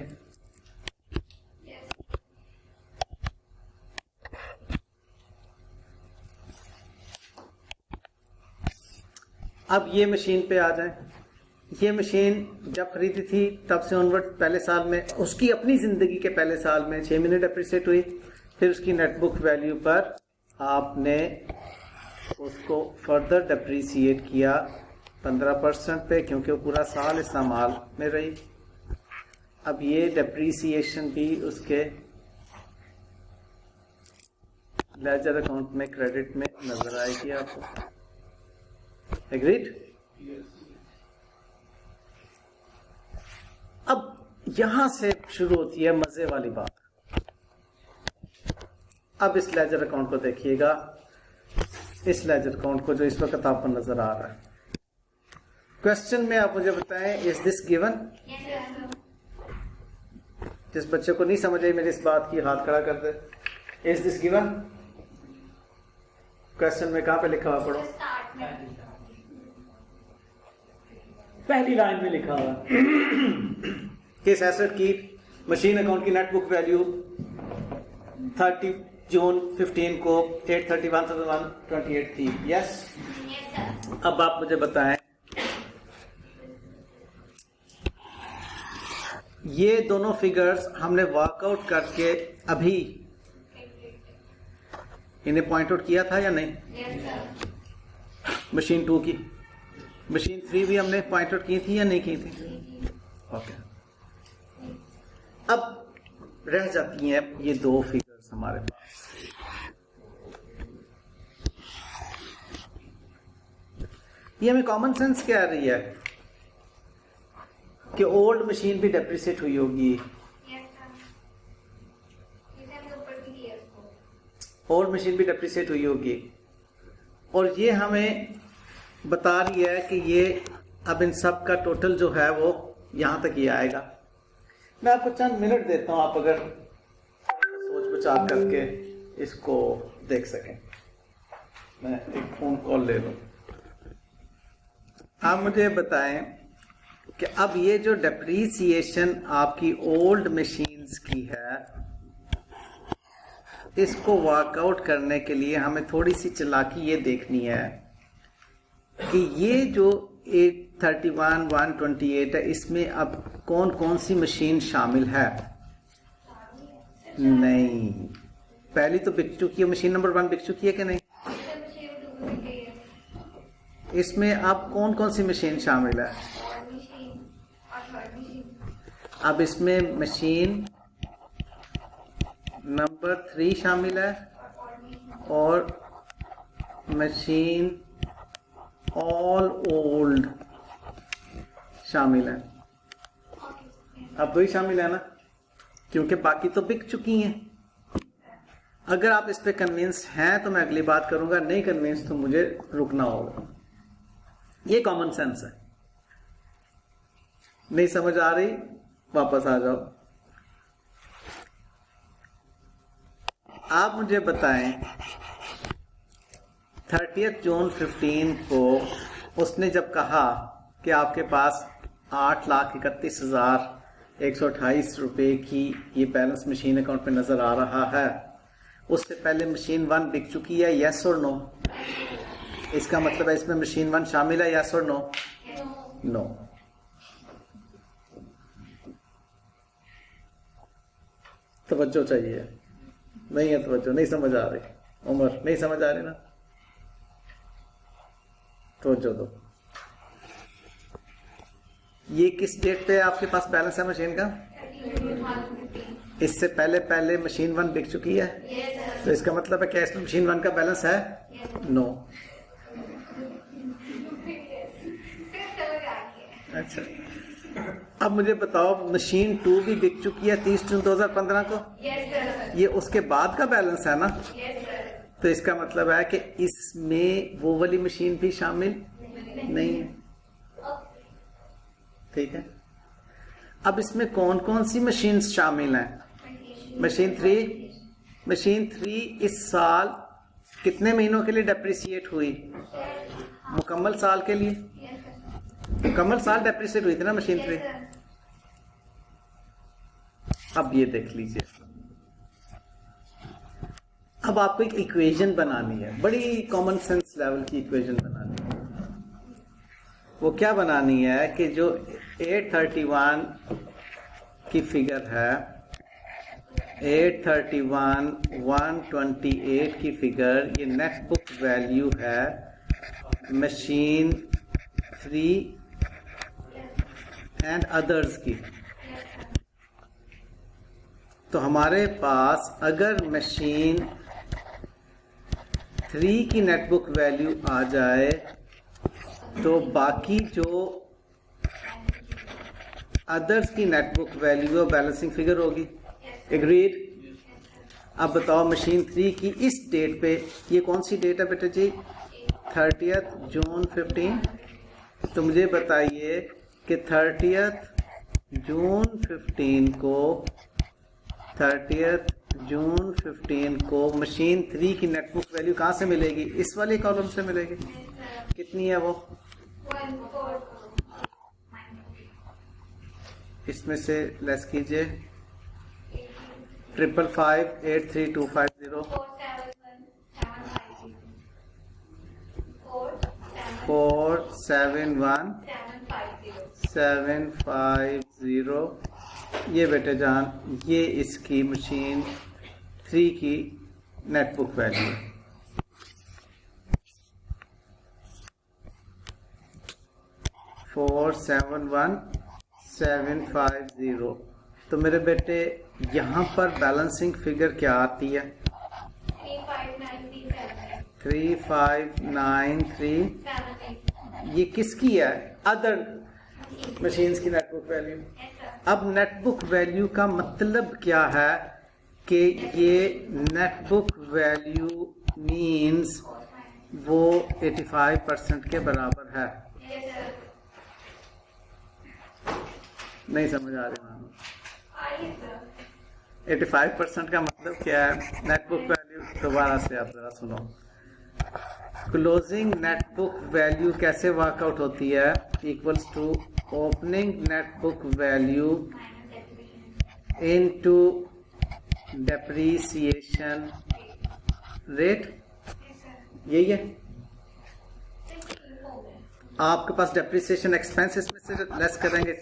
अब ये मशीन पे आ जाए। ये मशीन जब खरीदी थी तब से ऑनवर्ड पहले साल में, उसकी अपनी जिंदगी के पहले साल में 6 महीने डिप्रिसिएट हुई, फिर उसकी नेटबुक वैल्यू पर आपने उसको फर्दर डिप्रिसिएट किया 15% पे, क्योंकि वो पूरा साल इस्तेमाल में रही। अब ये डिप्रिसिएशन भी उसके लेजर अकाउंट में क्रेडिट में नजर आएगी आपको। एग्रीड? अब यहां से शुरू होती है मजे वाली बात। अब इस लेजर अकाउंट को देखिएगा, इस लेजर अकाउंट को जो इस वक्त आपको नजर आ रहा है। क्वेश्चन में आप मुझे बताएं, इज दिस गिवन? जिस बच्चे को नहीं समझ आई मेरी इस बात की हाथ खड़ा कर दे। Is this given? क्वेश्चन में कहां पे लिखा हुआ, पढ़ो। पहली लाइन में लिखा हुआ किस एसेट की मशीन अकाउंट की नेटबुक वैल्यू 30 जून 15 को 831,128 थी। यस? अब आप मुझे बताएं, ये दोनों फिगर्स हमने वर्कआउट करके अभी इन्हें पॉइंट आउट किया था या नहीं? मशीन 2 की, मशीन 3 भी हमने पॉइंट आउट की थी या नहीं की थी? ओके। अब रह जाती हैं ये दो फिगर्स हमारे पास। ये हमें कॉमन सेंस कह रही है कि ओल्ड मशीन भी डेप्रिसिएट हुई होगी। ओल्ड मशीन भी डेप्रिसिएट हुई होगी, और ये हमें बता रही है कि ये अब इन सब का टोटल जो है वो यहां तक ही आएगा। मैं आपको चंद मिनट देता हूं, आप अगर सोच विचार करके इसको देख सकें। मैं एक फोन कॉल ले लूं। आप मुझे बताएं कि अब ये जो डेप्रीसिएशन आपकी ओल्ड मशीन्स की है, इसको वर्कआउट करने के लिए हमें थोड़ी सी चालाकी ये देखनी है कि ये जो 831 128 है, इसमें अब कौन कौन सी मशीन शामिल है। नहीं, पहली तो बिक चुकी है, मशीन नंबर 1 बिक चुकी है कि नहीं? इसमें अब कौन कौन सी मशीन शामिल है? अब इसमें मशीन नंबर 3 शामिल है और मशीन ऑल ओल्ड शामिल है। अब वही शामिल है ना, क्योंकि बाकी तो बिक चुकी हैं। अगर आप इस पे कन्विंस हैं तो मैं अगली बात करूंगा, नहीं कन्विंस तो मुझे रुकना होगा। ये कॉमन सेंस है। नहीं समझ आ रही, वापस आ जाओ। आप मुझे बताएं 30 जून 15 को उसने जब कहा कि आपके पास 8,31,128 रुपए की ये बैलेंस मशीन अकाउंट में नजर आ रहा है, उससे पहले मशीन 1 बिक चुकी है, यस और नो? इसका मतलब है इसमें मशीन 1 शामिल है, यस और नो? नो। तवज्जो चाहिए, नहीं है तवज्जो, नहीं समझ आ रही। उमर नहीं समझ आ रही ना, तवज्जो दो। ये किस डेट पे आपके पास बैलेंस है मशीन का? इससे पहले मशीन 1 बिक चुकी है, तो इसका मतलब है क्या इसमें मशीन 1 का बैलेंस है? नो। अच्छा, अब मुझे बताओ मशीन 2 भी बिक चुकी है 30 जून 2015 को? ये उसके बाद का बैलेंस है ना? तो इसका मतलब है कि इसमें वो वाली मशीन भी शामिल नहीं है। ठीक है, अब इसमें कौन कौन सी मशीन शामिल हैं? मशीन 3 इस साल कितने महीनों के लिए डेप्रिसिएट हुई? मुकम्मल साल के लिए, मुकम्मल साल डेप्रिसिएट हुई थी ना मशीन 3। अब ये देख लीजिए, अब आपको एक इक्वेशन बनानी है, बड़ी कॉमन सेंस लेवल की इक्वेशन बनानी है। वो क्या बनानी है कि जो 831 की फिगर है, 831 128 की फिगर, ये नेट बुक वैल्यू है मशीन 3 एंड अदर्स की। तो हमारे पास अगर मशीन 3 की नेटबुक वैल्यू आ जाए तो बाकी जो अदर्स की नेटबुक वैल्यू और बैलेंसिंग फिगर होगी। एग्रीड? अब बताओ मशीन 3 की इस डेट पे, ये कौन सी डेट है बेटा जी? 30 जून 15। तो मुझे बताइए कि 30 जून 15 को 30 जून 15 को मशीन 3 की नेटबुक वैल्यू कहाँ से मिलेगी? इस वाले कॉलम से मिलेगी। कितनी है वो? इसमें से लेस कीजिए, 555,83250 471,750। ये बेटे जान, ये इसकी मशीन 3 की नेटबुक वैल्यू है। फोर 71750। तो मेरे बेटे यहाँ पर बैलेंसिंग फिगर क्या आती है? 3593। ये किसकी है? अदर मशीन्स की नेटबुक वैल्यू। अब नेटबुक वैल्यू का मतलब क्या है कि ये नेटबुक वैल्यू मीन्स वो 85% के बराबर है। नहीं समझ आ रही मानो? 85% का मतलब क्या है? नेटबुक वैल्यू, दोबारा से आप जरा सुनो। क्लोजिंग नेटबुक वैल्यू कैसे वर्कआउट होती है? Equals to opening net book value into depreciation rate. यही है। आपके पास डेप्रीसिएशन एक्सपेंस इसमें से लेस करेंगे,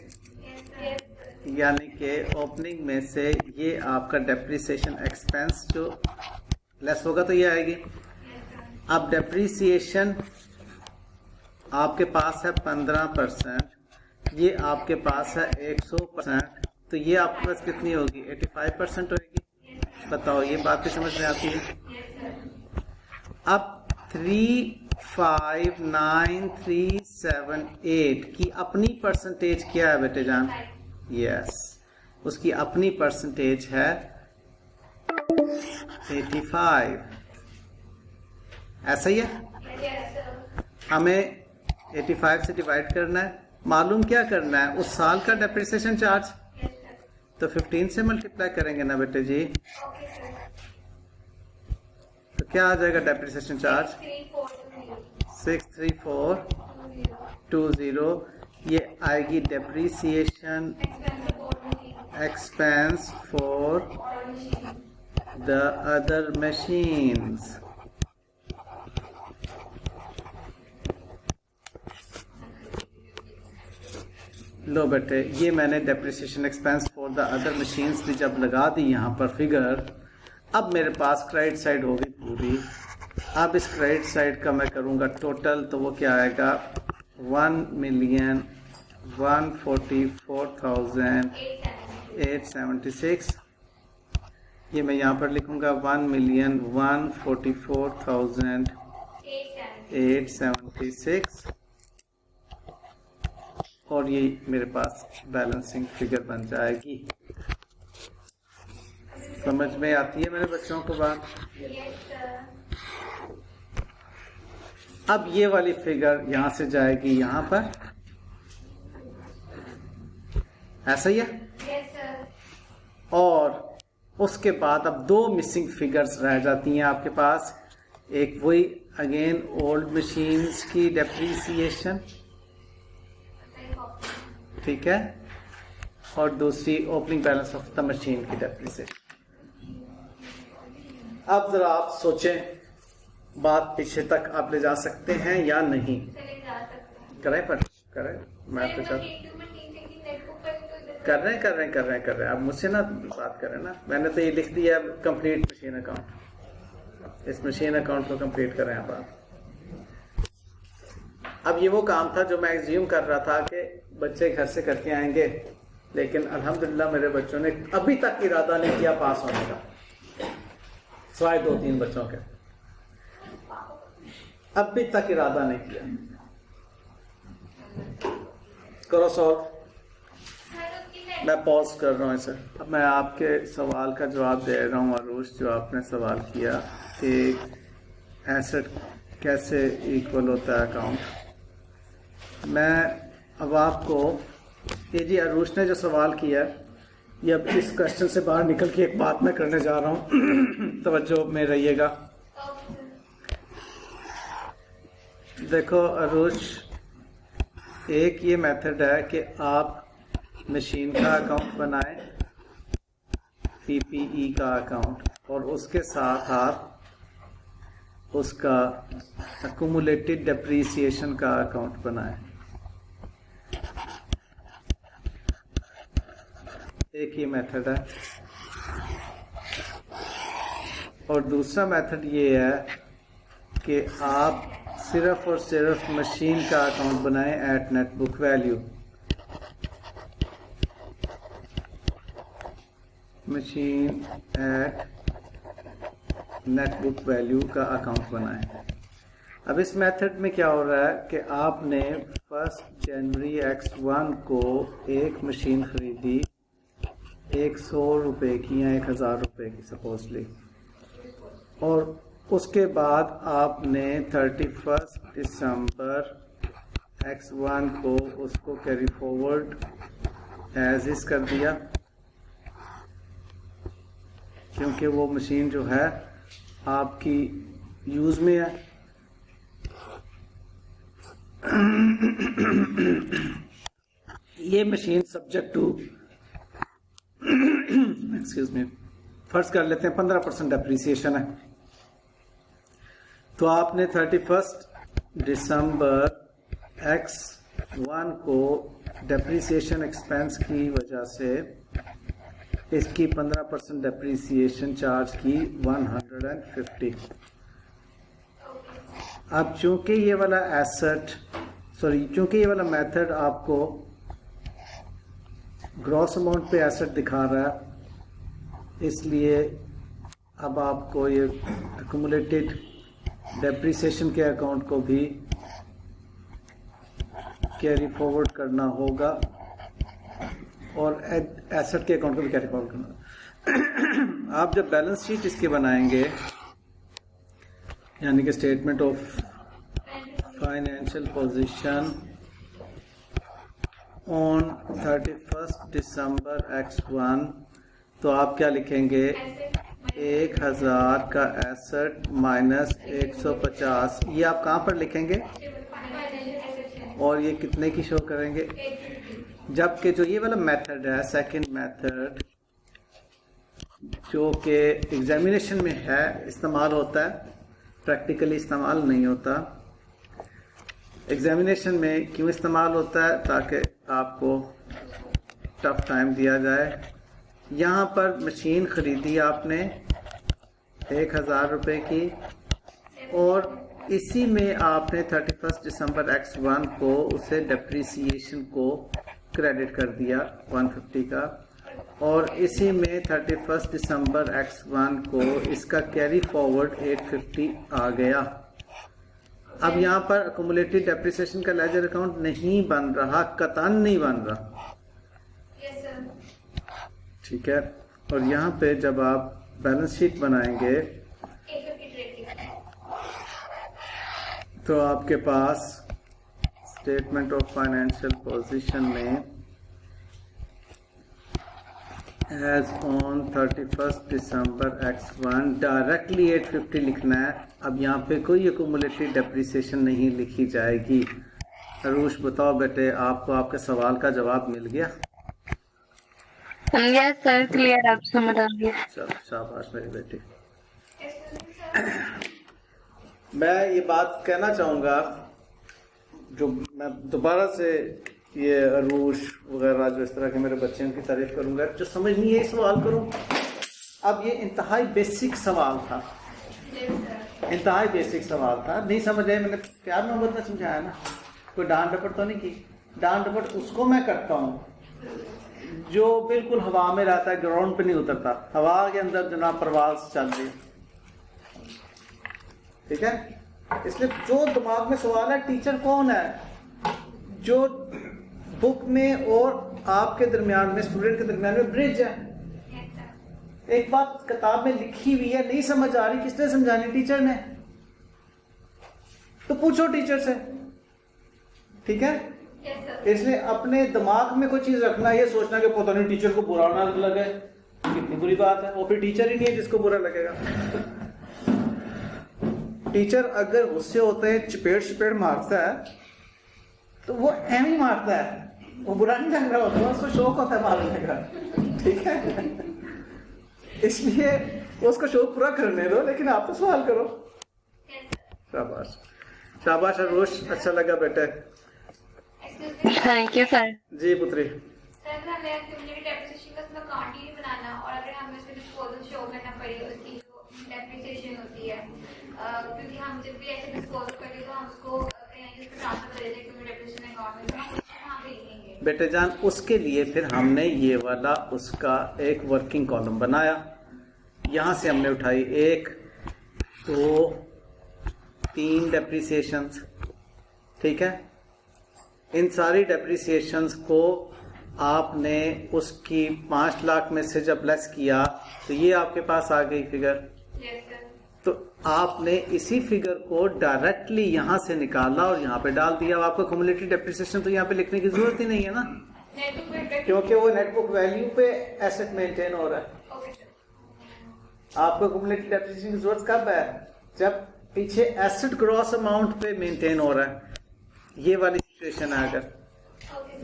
यानी कि ओपनिंग में से ये आपका डेप्रीसिएशन एक्सपेंस जो लेस होगा तो ये आएगी। अब डेप्रीसिएशन आपके पास है 15%, ये आपके पास है 100%, तो ये आपके पास कितनी होगी? 85% होगी। बताओ, ये बात भी समझ में आती है? अब 359378 की अपनी परसेंटेज क्या है बेटे जान? यस, उसकी अपनी परसेंटेज है 85। ऐसा ही है। हमें 85 से डिवाइड करना है मालूम क्या करना है, उस साल का डेप्रिसिएशन चार्ज। तो 15 से मल्टीप्लाई करेंगे ना बेटे जी, तो क्या आ जाएगा डेप्रिसिएशन चार्ज? 63420। ये आएगी depreciation expense for the other machines. लो बेटे, ये मैंने depreciation expense for the other machines भी जब लगा दी यहाँ पर फिगर, अब मेरे पास क्रेडिट साइड होगी पूरी। अब इस क्रेडिट साइड का मैं करूँगा टोटल, तो वो क्या आएगा? 1,144,876। ये मैं यहाँ पर लिखूँगा 1,144,876, और ये मेरे पास बैलेंसिंग फिगर बन जाएगी। समझ में आती है मेरे बच्चों को बात? अब ये वाली फिगर यहां से जाएगी यहां पर, ऐसा ही है। और उसके बाद अब दो मिसिंग फिगर्स रह जाती हैं आपके पास। एक वही अगेन ओल्ड मशीन्स की डेप्रीसिएशन, ठीक है, और दूसरी opening balance of the machine की डेप्रिसिएशन। अब जरा आप सोचें, बात पीछे तक आप ले जा सकते हैं या नहीं? करें पर करें, मैं तो चल कर रहे हैं। आप मुझसे ना बात करें ना, मैंने तो ये लिख दिया कंप्लीट मशीन अकाउंट। इस मशीन अकाउंट को कंप्लीट करें आप। अब ये वो काम था जो मैं एज्यूम कर रहा था कि बच्चे घर से करके आएंगे, लेकिन अल्हम्दुलिल्लाह मेरे बच्चों ने अभी तक इरादा नहीं किया पास होने का, सिवाय 2-3 बच्चों के। अभी तक इरादा नहीं किया। करो सॉल्व, मैं पॉज कर रहा हूँ इसे। अब मैं आपके सवाल का जवाब दे रहा हूँ अरूष, जो आपने सवाल किया कि एसेट कैसे इक्वल होता है अकाउंट। मैं अब आपको, ये जी अरूष ने जो सवाल किया, ये अब इस क्वेश्चन से बाहर निकल के एक बात मैं करने जा रहा हूँ, तवज्जो में रहिएगा। देखो अरूष, एक ये मेथड है कि आप मशीन का अकाउंट बनाएं, पीपीई का अकाउंट, और उसके साथ आप उसका अक्यूमुलेटेड डेप्रीसिएशन का अकाउंट बनाएं। एक ही मेथड है। और दूसरा मेथड ये है कि आप सिर्फ और सिर्फ मशीन का अकाउंट बनाएं at net book value. Machine at net book value का अकाउंट बनाएं। अब इस मेथड में क्या हो रहा है कि आपने 1 जनवरी X1 को एक मशीन खरीदी 100 रुपये की या 1000 रुपये की सपोजली, और उसके बाद आपने 31 दिसंबर X1 को उसको कैरी फॉरवर्ड एज इज कर दिया, क्योंकि वो मशीन जो है आपकी यूज में है। ये machine subject to excuse me, फर्ज कर लेते हैं 15% डेप्रीसिएशन है। तो आपने 31 दिसंबर X1 को डेप्रीसिएशन एक्सपेंस की वजह से इसकी 15% डेप्रीसिएशन चार्ज की 150। अब चूंकि ये वाला चूंकि ये वाला मेथड आपको ग्रॉस अमाउंट पे एसेट दिखा रहा है, इसलिए अब आपको ये एक्यूमुलेटेड डेप्रीसिएशन के अकाउंट को भी कैरी फॉरवर्ड करना होगा और एसेट के अकाउंट को भी कैरी फॉरवर्ड करना। आप जब बैलेंस शीट इसके बनाएंगे, यानी कि statement of financial position on 31 December x1, तो आप क्या लिखेंगे? 1000 का एसेट माइनस 150, ये आप कहाँ पर लिखेंगे और ये कितने की शो करेंगे? जबकि जो ये वाला मेथड है, सेकंड मेथड, जो कि एग्जामिनेशन में है इस्तेमाल होता है, प्रैक्टिकली इस्तेमाल नहीं होता। एग्जामिनेशन में क्यों इस्तेमाल होता है? ताकि आपको टफ टाइम दिया जाए। यहाँ पर मशीन ख़रीदी आपने 1000 रुपये की, और इसी में आपने 31 दिसंबर x1 को उसे डेप्रिसिएशन को क्रेडिट कर दिया 150 का, और इसी में 31 दिसंबर x1 को इसका कैरी फॉरवर्ड 850 आ गया। अब यहाँ पर अकोमुलेटेड डेप्रिसिएशन का लेजर अकाउंट नहीं बन रहा, कतन नहीं बन रहा। ठीक है, और यहाँ पे जब आप बैलेंस शीट बनाएंगे तो आपके पास स्टेटमेंट ऑफ फाइनेंशियल पोजीशन में as on 31 December x1 directly 850 लिखना है। अब यहाँ पे कोई अकोमुलेटेड डेप्रिसिएशन नहीं लिखी जाएगी। अरूश बताओ बेटे, आपको आपके सवाल का जवाब मिल गया? यस सर, क्लियर, आप समझ आ गया। चलो शाबाश मेरी बेटी। मैं ये बात कहना चाहूँगा, जो मैं दोबारा से ये अरूश वगैरह जो इस तरह के मेरे बच्चे उनकी तारीफ करूँगा, जो समझ नहीं है सवाल करूँ। अब ये इंतहाई बेसिक सवाल था, इंतहाई बेसिक सवाल था, नहीं समझ आए, मैंने प्यार मोहब्बत में समझाया ना, कोई डांट डपट तो नहीं की। डांट डपट उसको मैं करता हूँ जो बिल्कुल हवा में रहता है, ग्राउंड पे नहीं उतरता, हवा के अंदर जनाब परवाज चल रही। ठीक है, इसलिए जो दिमाग में सवाल है, टीचर कौन है? जो बुक में और आपके दरमियान में, स्टूडेंट के दरमियान में ब्रिज है। एक बात किताब में लिखी हुई है, नहीं समझ आ रही, किसने समझानी? टीचर ने। तो पूछो टीचर से। ठीक है, इसलिए अपने दिमाग में कोई चीज रखना, ये सोचना कि पता नहीं टीचर को बुरा ना लगे, कितनी बुरी बात है। वो फिर टीचर ही नहीं है जिसको बुरा लगेगा। टीचर अगर गुस्से होते हैं, चपेट मारता है, तो वो एम ही मारता है, वो बुरा नहीं लग रहा होता, उसको शौक होता है मारने का। ठीक है, इसलिए उसको शौक पूरा करने दो, लेकिन आप तो सवाल करो। शाबाश शाबाश अरूश, अच्छा लगा बेटे। Thank you sir. जी पुत्री। सर हमें अक्यूमुलेटेड डेप्रिसिएशन का उसमें अकाउंट ही नहीं बनाना, और अगर हमें उसमें डिस्पोजल शो करना पड़े उसकी जो डेप्रिसिएशन होती है, क्योंकि हम जब भी ऐसे डिस्पोजल करें तो हम उसको कहीं ट्रांसफर कर देते हैं डेप्रिसिएशन अकाउंट में, तो हम वहाँ पे लिखेंगे। बेटे जान, उसके लिए फिर हमने ये वाला उसका एक वर्किंग कॉलम बनाया। यहाँ से हमने उठाई 1 2 3 डेप्रिसिएशंस। ठीक है, इन सारी डेप्रिसिएशंस को आपने उसकी 5 लाख में से जब लेस किया तो ये आपके पास आ गई फिगर। तो आपने इसी फिगर को डायरेक्टली यहाँ से निकाला और यहाँ पे डाल दिया। आपको क्युमुलेटिव डेप्रिसिएशन तो यहाँ पे लिखने की जरूरत ही नहीं है ना, क्योंकि वो नेटबुक वैल्यू पे एसेट मेंटेन हो रहा है। आपको क्युमुलेटिव डेप्रिसिएशन की जरूरत कब है? जब पीछे एसेट ग्रॉस अमाउंट पे मेंटेन हो रहा है। ये वाली सिचुएशन है। अगर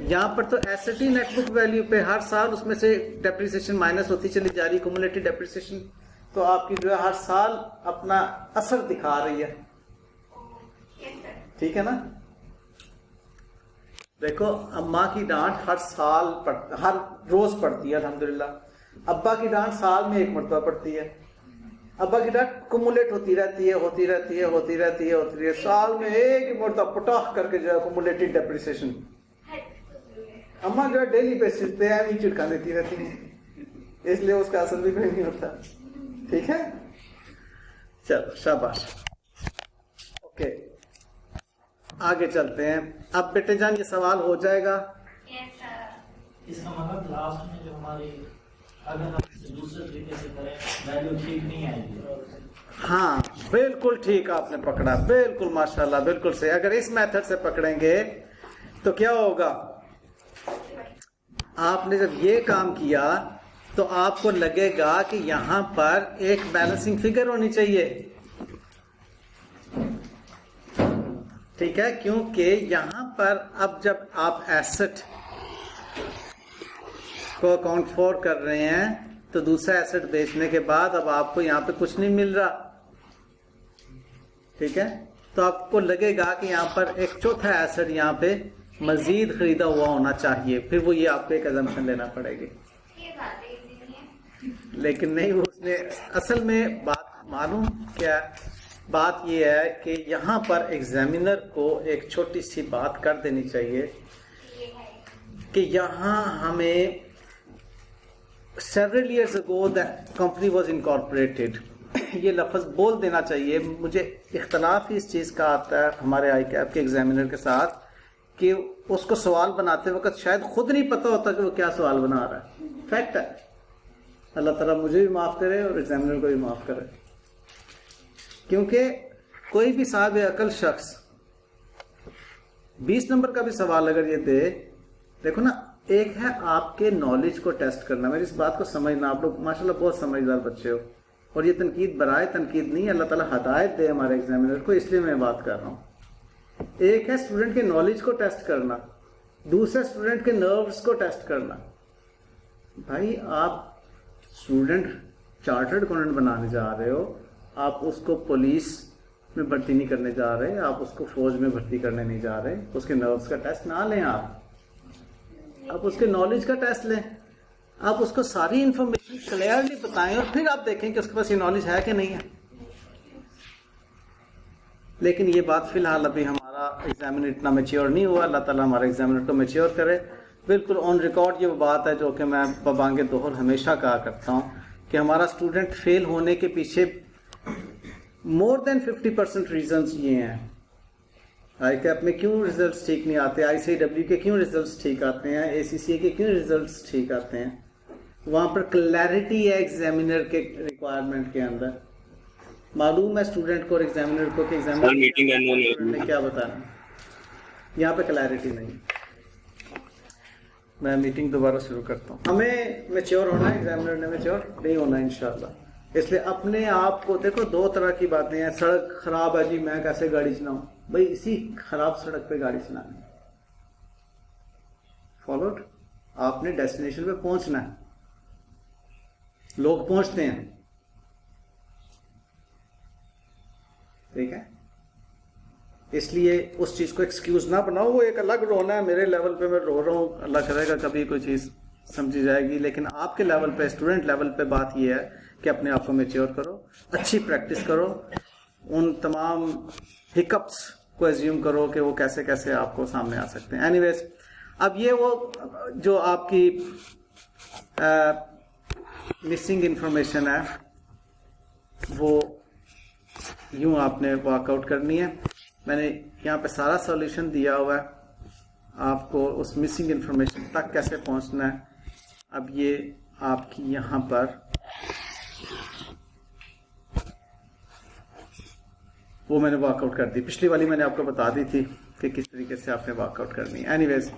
यहाँ पर तो एसेट ही नेटबुक वैल्यू पे हर साल उसमें से डेप्रिसिएशन माइनस होती चली जा रही, क्युमुलेटिव डेप्रिसिएशन तो आपकी जो है हर साल अपना असर दिखा रही है। ठीक है ना? देखो, अम्मा की डांट हर साल हर रोज पड़ती है अल्हम्दुलिल्लाह। अब्बा की डांट साल में एक मरतबा पड़ती है। अब्बा की डांट कुमुलेट होती रहती है साल में एक मरतबा पटाख करके जो है कुमुलेटेड डेप्रिसिएशन। अम्मा जो है डेली बेसिस पे एम ही चिटका देती रहती है, इसलिए उसका असर भी कोई नहीं होता। ठीक है, चलो शाबाश। ओके, आगे चलते हैं। अब बेटे जान ये सवाल हो जाएगा। इसका मतलब लास्ट में जो हमारी अगर हम दूसरे तरीके से करें वैल्यू ठीक नहीं आएगी। हाँ बिल्कुल ठीक आपने पकड़ा, बिल्कुल माशाल्लाह, बिल्कुल सही। अगर इस मेथड से पकड़ेंगे तो क्या होगा? आपने जब ये काम किया तो आपको लगेगा कि यहां पर एक बैलेंसिंग फिगर होनी चाहिए, ठीक है, क्योंकि यहां पर अब जब आप एसेट को अकाउंट फॉर कर रहे हैं तो दूसरा एसेट बेचने के बाद अब आपको यहां पे कुछ नहीं मिल रहा, ठीक है, तो आपको लगेगा कि यहां पर एक चौथा एसेट यहां पे मजीद खरीदा हुआ होना चाहिए, फिर वो ये आपको एक अजम्पशन लेना पड़ेगी। ये बात है, इतनी नहीं है। लेकिन नहीं, वो उसने असल में बात मालूम क्या, बात ये है कि यहाँ पर एग्जामिनर को एक छोटी सी बात कर देनी चाहिए ये है कि यहाँ हमें several years ago the company was incorporated ये लफ्ज बोल देना चाहिए। मुझे इख्तलाफ इस चीज़ का आता है हमारे ICAP के एग्जामिनर के साथ कि उसको सवाल बनाते वक्त शायद खुद नहीं पता होता कि वो क्या सवाल बना रहा है। फैक्ट है, अल्लाह ताला मुझे भी माफ़ करे और एग्जामिनर को भी माफ़ करे, क्योंकि कोई भी साहब अकल शख्स 20 नंबर का भी सवाल अगर ये दे, देखो ना, एक है आपके नॉलेज को टेस्ट करना, मेरी इस बात को समझना, आप लोग माशाल्लाह बहुत समझदार बच्चे हो, और ये तनकीद बराए तनकीद नहीं, अल्लाह ताला हदायत दे हमारे एग्जामिनर को, इसलिए मैं बात कर रहा हूँ। एक है स्टूडेंट के नॉलेज को टेस्ट करना, दूसरा स्टूडेंट के नर्व्स को टेस्ट करना। भाई आप स्टूडेंट चार्टर्ड अकाउंटेंट बनाने जा रहे हो, आप उसको पुलिस में भर्ती नहीं करने जा रहे, आप उसको फौज में भर्ती करने नहीं जा रहे, उसके नर्व्स का टेस्ट ना लें, आप उसके नॉलेज का टेस्ट लें, आप उसको सारी इंफॉर्मेशन क्लियरली बताएं और फिर आप देखें कि उसके पास ये नॉलेज है कि नहीं है। लेकिन ये बात फिलहाल अभी हमारा एग्जामिनर इतना मैच्योर नहीं हुआ, अल्लाह ताला हमारे एग्जामिनर को मैच्योर करे। बिल्कुल ऑन रिकॉर्ड ये बात है जो कि मैं बबांगे दोहर हमेशा कहा करता हूँ कि हमारा स्टूडेंट फेल होने के पीछे मोर देन 50% रीजंस ये हैं। ICAP में क्यों रिजल्ट्स ठीक नहीं आते, ICAW के क्यों रिजल्ट्स ठीक आते हैं, ACCA के क्यों रिजल्ट्स ठीक आते हैं, वहाँ पर क्लैरिटी है एग्जामिनर के रिक्वायरमेंट के अंदर। मालूम है स्टूडेंट को और एग्जामिनर को कि एग्जामिनर ने क्या बताना, यहाँ पे क्लैरिटी नहीं। मैं मीटिंग दोबारा शुरू करता हूँ। हमें मैच्योर होना है, एग्जामिनर ने मैच्योर नहीं होना इंशाल्लाह। इसलिए अपने आप को देखो, दो तरह की बातें हैं। सड़क खराब है जी, मैं कैसे गाड़ी चलाऊं? भाई इसी खराब सड़क पे गाड़ी चलानी, फॉलोड। आपने डेस्टिनेशन पे पहुंचना है, लोग पहुंचते हैं, ठीक है, इसलिए उस चीज को एक्सक्यूज ना बनाओ। वो एक अलग रोना है, मेरे लेवल पे मैं रो रहा हूँ, अल्लाह करेगा कभी कोई चीज समझी जाएगी। लेकिन आपके लेवल पे, स्टूडेंट लेवल पे बात ये है कि अपने आप को मैच्योर करो, अच्छी प्रैक्टिस करो, उन तमाम हिकअप्स को एज्यूम करो कि वो कैसे कैसे आपको सामने आ सकते हैं। एनीवेज, अब ये वो जो आपकी मिसिंग इंफॉर्मेशन है वो यूं आपने वर्कआउट करनी है। मैंने यहाँ पे सारा सॉल्यूशन दिया हुआ है, आपको उस मिसिंग इंफॉर्मेशन तक कैसे पहुंचना है। अब ये आपकी यहाँ पर वो मैंने वर्कआउट कर दी, पिछली वाली मैंने आपको बता दी थी कि किस तरीके से आपने वर्कआउट करनी है। एनीवेज,